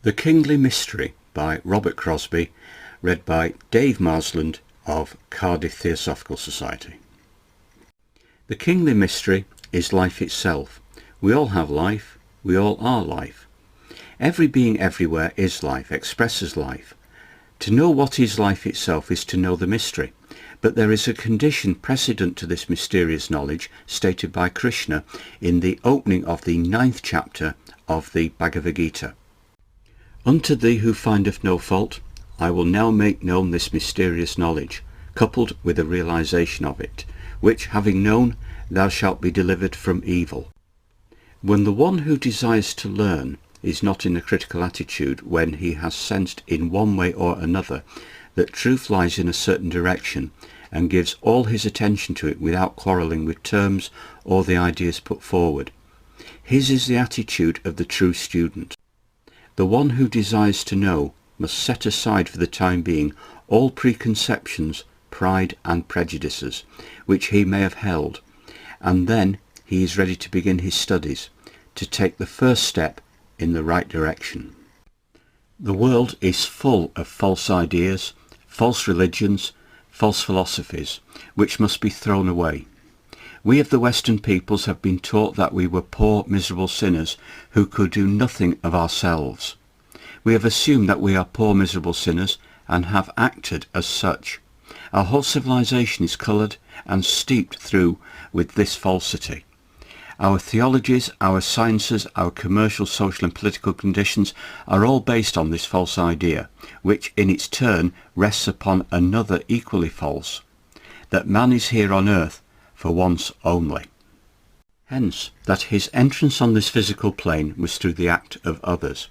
The Kingly Mystery by Robert Crosbie, read by Dave Marsland of Cardiff Theosophical Society. The Kingly Mystery is life itself. We all have life. We all are life. Every being everywhere is life, expresses life. To know what is life itself is to know the mystery. But there is a condition precedent to this mysterious knowledge stated by Krishna in the opening of the 9th chapter of the Bhagavad Gita. Unto thee who findeth no fault, I will now make known this mysterious knowledge, coupled with a realization of it, which, having known, thou shalt be delivered from evil. When the one who desires to learn is not in a critical attitude, when he has sensed in one way or another that truth lies in a certain direction, and gives all his attention to it without quarrelling with terms or the ideas put forward, his is the attitude of the true student. The one who desires to know must set aside for the time being all preconceptions, pride and prejudices which he may have held, and then he is ready to begin his studies, to take the first step in the right direction. The world is full of false ideas, false religions, false philosophies, which must be thrown away. We of the Western peoples have been taught that we were poor, miserable sinners who could do nothing of ourselves. We have assumed that we are poor, miserable sinners and have acted as such. Our whole civilization is coloured and steeped through with this falsity. Our theologies, our sciences, our commercial, social and political conditions are all based on this false idea, which in its turn rests upon another equally false, that man is here on earth for once only. Hence, that his entrance on this physical plane was through the act of others.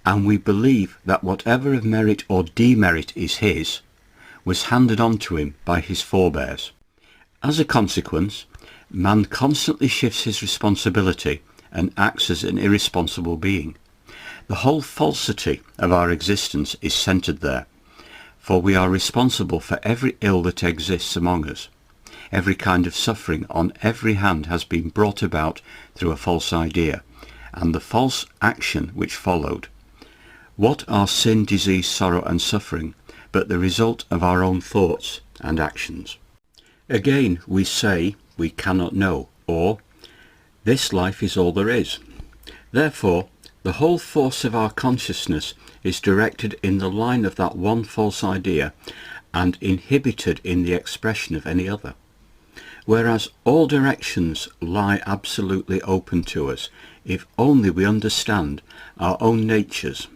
And we believe that whatever of merit or demerit is his, was handed on to him by his forebears. As a consequence, man constantly shifts his responsibility and acts as an irresponsible being. The whole falsity of our existence is centred there, for we are responsible for every ill that exists among us. Every kind of suffering on every hand has been brought about through a false idea, and the false action which followed. What are sin, disease, sorrow and suffering but the result of our own thoughts and actions? Again we say we cannot know, or this life is all there is. Therefore the whole force of our consciousness is directed in the line of that one false idea and inhibited in the expression of any other. Whereas all directions lie absolutely open to us, if only we understand our own natures.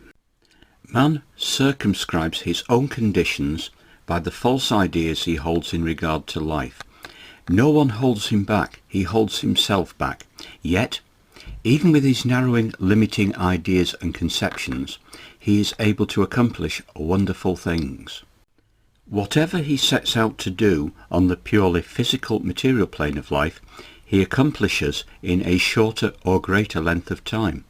Man circumscribes his own conditions by the false ideas he holds in regard to life. No one holds him back, he holds himself back. Yet, even with his narrowing, limiting ideas and conceptions, he is able to accomplish wonderful things. Whatever he sets out to do on the purely physical material plane of life, he accomplishes in a shorter or greater length of time.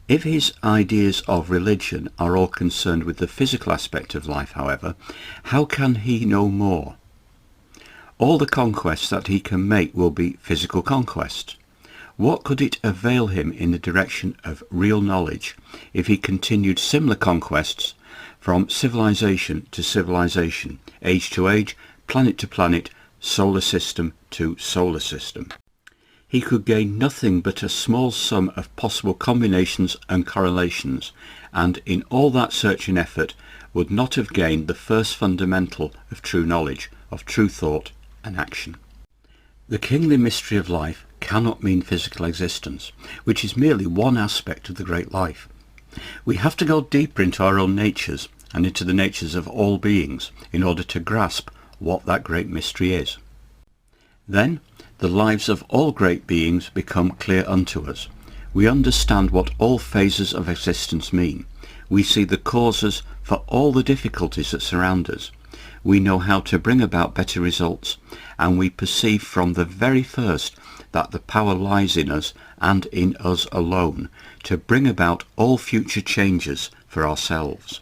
If his ideas of religion are all concerned with the physical aspect of life, however, how can he know more? All the conquests that he can make will be physical conquests. What could it avail him in the direction of real knowledge if he continued similar conquests from civilization to civilization, age to age, planet to planet, solar system to solar system? He could gain nothing but a small sum of possible combinations and correlations, and in all that search and effort would not have gained the first fundamental of true knowledge, of true thought and action. The kingly mystery of life cannot mean physical existence, which is merely one aspect of the great life. We have to go deeper into our own natures and into the natures of all beings in order to grasp what that great mystery is. Then the lives of all great beings become clear unto us. We understand what all phases of existence mean. We see the causes for all the difficulties that surround us. We know how to bring about better results, and we perceive from the very first that the power lies in us and in us alone to bring about all future changes for ourselves.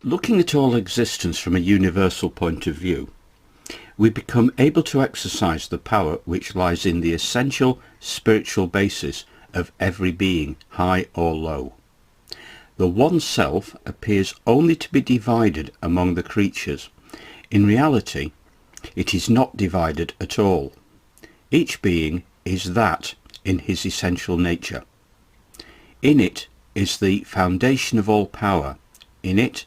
Looking at all existence from a universal point of view, we become able to exercise the power which lies in the essential spiritual basis of every being, high or low. The one self appears only to be divided among the creatures. In reality, it is not divided at all. Each being is that in his essential nature. In it is the foundation of all power. In it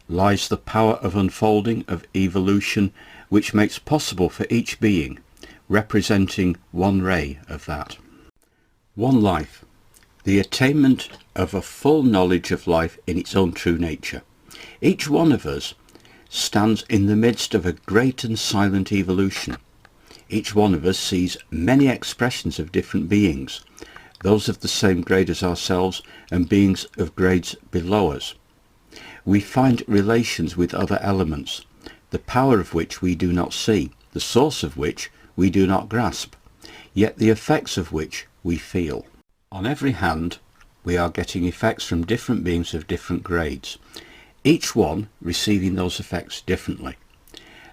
lies the power of unfolding, of evolution, which makes possible for each being, representing one ray of that. One life, the attainment of a full knowledge of life in its own true nature. Each one of us stands in the midst of a great and silent evolution. Each one of us sees many expressions of different beings, those of the same grade as ourselves and beings of grades below us. We find relations with other elements, the power of which we do not see, the source of which we do not grasp, yet the effects of which we feel. On every hand, we are getting effects from different beings of different grades, each one receiving those effects differently.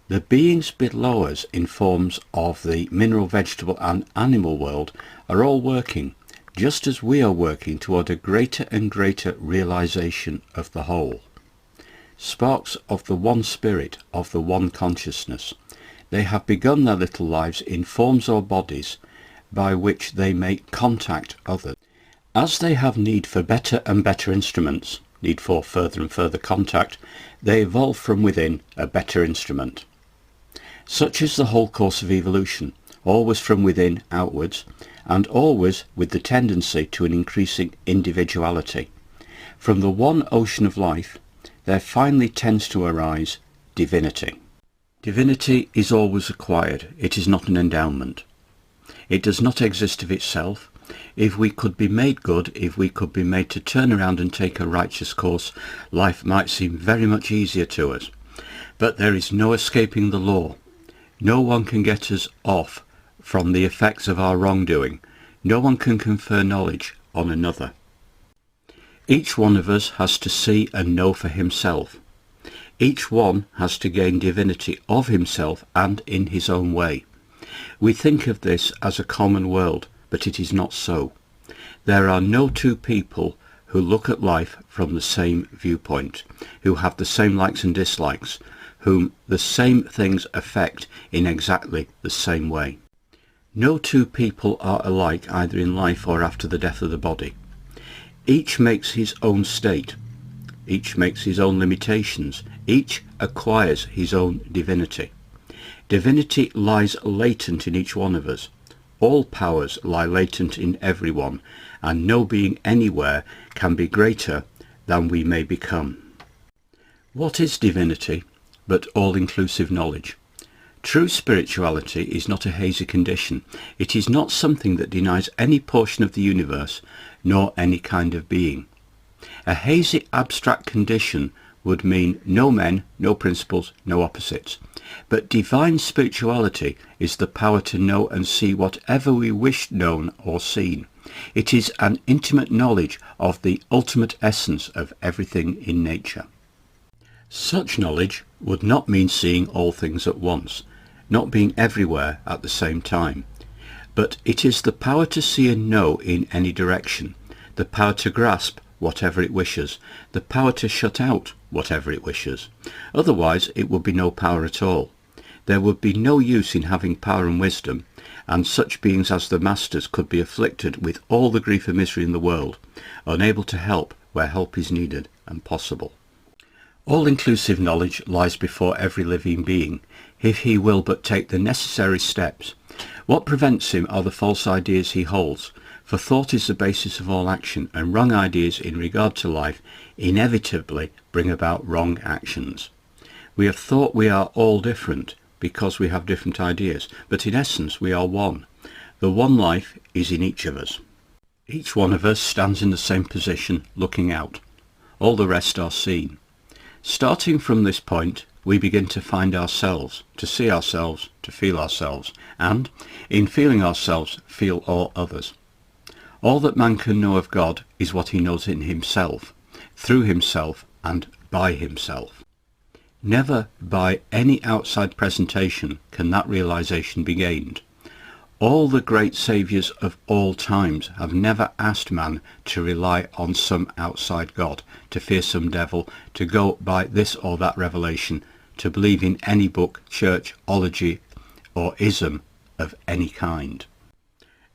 The beings below us in forms of the mineral, vegetable and animal world are all working, just as we are working toward a greater and greater realization of the whole. Sparks of the one spirit, of the one consciousness. They have begun their little lives in forms or bodies by which they make contact others. As they have need for better and better instruments, need for further and further contact, they evolve from within a better instrument. Such is the whole course of evolution, always from within outwards, and always with the tendency to an increasing individuality. From the one ocean of life, there finally tends to arise divinity. Divinity is always acquired. It is not an endowment. It does not exist of itself. If we could be made good, if we could be made to turn around and take a righteous course, life might seem very much easier to us. But there is no escaping the law. No one can get us off from the effects of our wrongdoing. No one can confer knowledge on another. Each one of us has to see and know for himself. Each one has to gain divinity of himself and in his own way. We think of this as a common world, but it is not so. There are no two people who look at life from the same viewpoint, who have the same likes and dislikes, whom the same things affect in exactly the same way. No two people are alike either in life or after the death of the body. Each makes his own state. Each makes his own limitations. Each acquires his own divinity. Divinity lies latent in each one of us. All powers lie latent in everyone, and no being anywhere can be greater than we may become. What is divinity but all-inclusive knowledge? True spirituality is not a hazy condition. It is not something that denies any portion of the universe, nor any kind of being. A hazy abstract condition would mean no men, no principles, no opposites. But divine spirituality is the power to know and see whatever we wish known or seen. It is an intimate knowledge of the ultimate essence of everything in nature. Such knowledge would not mean seeing all things at once, not being everywhere at the same time. But it is the power to see and know in any direction, the power to grasp whatever it wishes, the power to shut out whatever it wishes. Otherwise it would be no power at all. There would be no use in having power and wisdom, and such beings as the masters could be afflicted with all the grief and misery in the world, unable to help where help is needed and possible. All-inclusive knowledge lies before every living being, if he will but take the necessary steps. What prevents him are the false ideas he holds, for thought is the basis of all action, and wrong ideas in regard to life inevitably bring about wrong actions. We have thought we are all different because we have different ideas, but in essence we are one. The one life is in each of us. Each one of us stands in the same position, looking out. All the rest are seen. Starting from this point, we begin to find ourselves, to see ourselves, to feel ourselves, and, in feeling ourselves, feel all others. All that man can know of God is what he knows in himself, through himself and by himself. Never by any outside presentation can that realization be gained. All the great saviours of all times have never asked man to rely on some outside God, to fear some devil, to go by this or that revelation, to believe in any book, church, ology, or ism of any kind.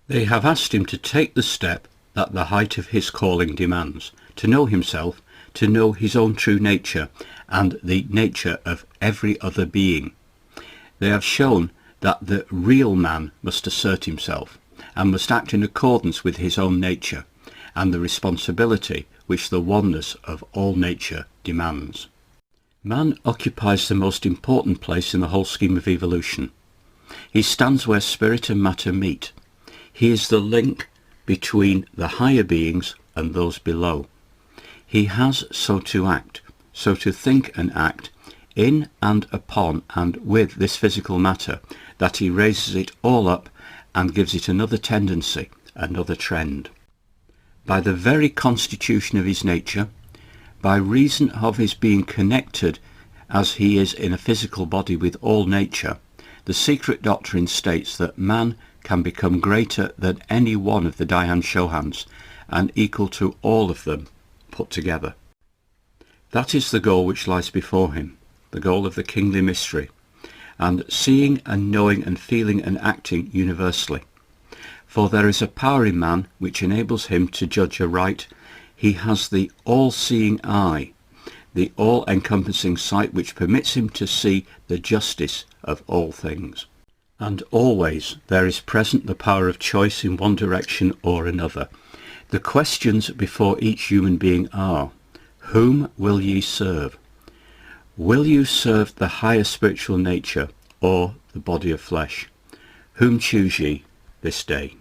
They have asked him to take the step that the height of his calling demands, to know himself, to know his own true nature, and the nature of every other being. They have shown that the real man must assert himself, and must act in accordance with his own nature, and the responsibility which the oneness of all nature demands. Man occupies the most important place in the whole scheme of evolution. He stands where spirit and matter meet. He is the link between the higher beings and those below. He has so to act, so to think and act, in and upon and with this physical matter, that he raises it all up and gives it another tendency, another trend. By the very constitution of his nature, by reason of his being connected as he is in a physical body with all nature, the secret doctrine states that man can become greater than any one of the Dayan Shohans and equal to all of them put together. That is the goal which lies before him, the goal of the kingly mystery, and seeing and knowing and feeling and acting universally. For there is a power in man which enables him to judge aright. He has the all-seeing eye, the all-encompassing sight which permits him to see the justice of all things. And always there is present the power of choice in one direction or another. The questions before each human being are, whom will ye serve? Will you serve the higher spiritual nature or the body of flesh? Whom choose ye this day?